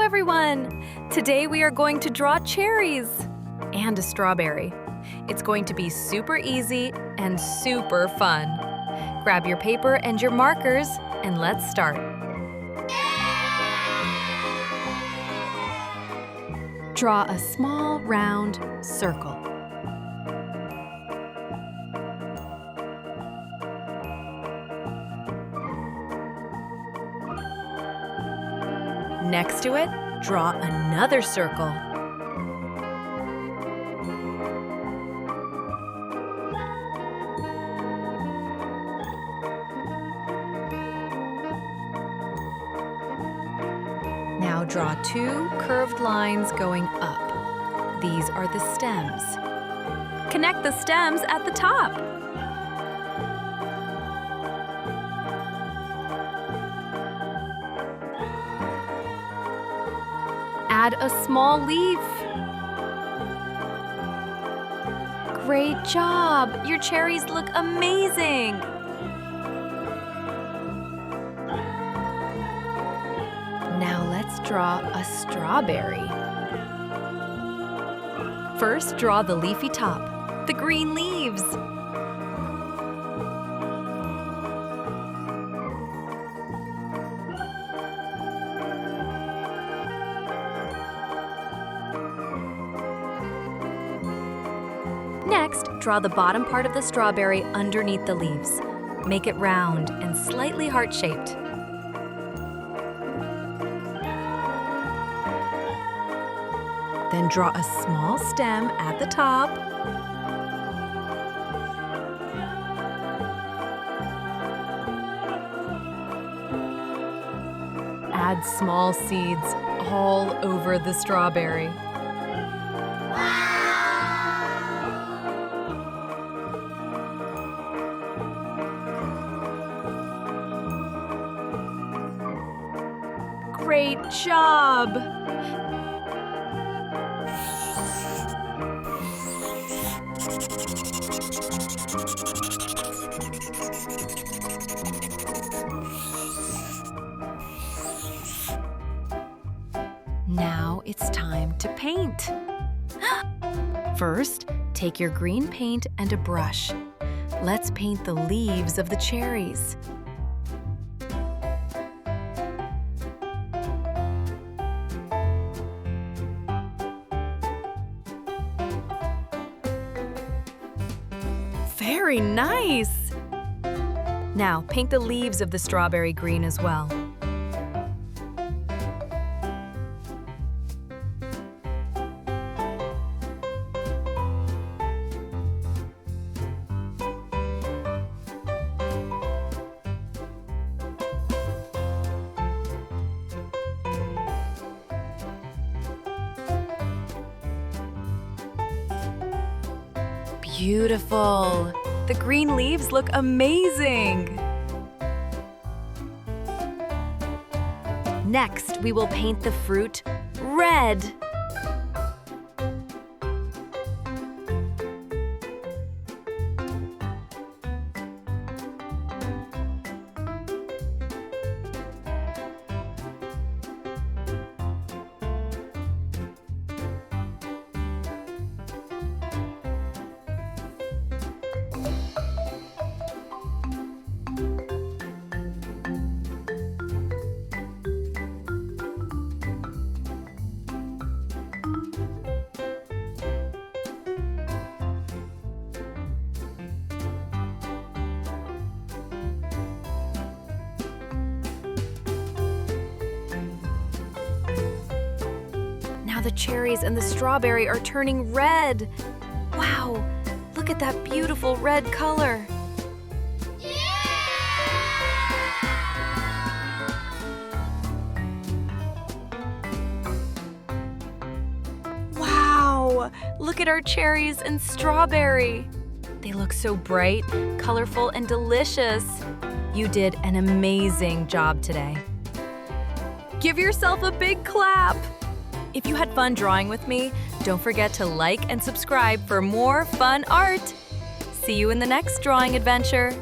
everyone! Today we are going to draw cherries and a strawberry. It's going to be super easy and super fun. Grab your paper and your markers and let's start. Draw a small round circle. Next to it, draw another circle. Now draw two curved lines going up. These are the stems. Connect the stems at the top. Add a small leaf. Great job! Your cherries look amazing! Now let's draw a strawberry. First, draw the leafy top, the green leaves. Next, draw the bottom part of the strawberry underneath the leaves. Make it round and slightly heart-shaped. Then draw a small stem at the top. Add small seeds all over the strawberry. Great job! Now it's time to paint. First, take your green paint and a brush. Let's paint the leaves of the cherries. Very nice! Now, paint the leaves of the strawberry green as well. Beautiful! The green leaves look amazing! Next, we will paint the fruit red. Now the cherries and the strawberry are turning red. Wow, look at that beautiful red color. Wow, look at our cherries and strawberry. They look so bright, colorful, and delicious. You did an amazing job today. Give yourself a big clap. If you had fun drawing with me, don't forget to like and subscribe for more fun art. See you in the next drawing adventure.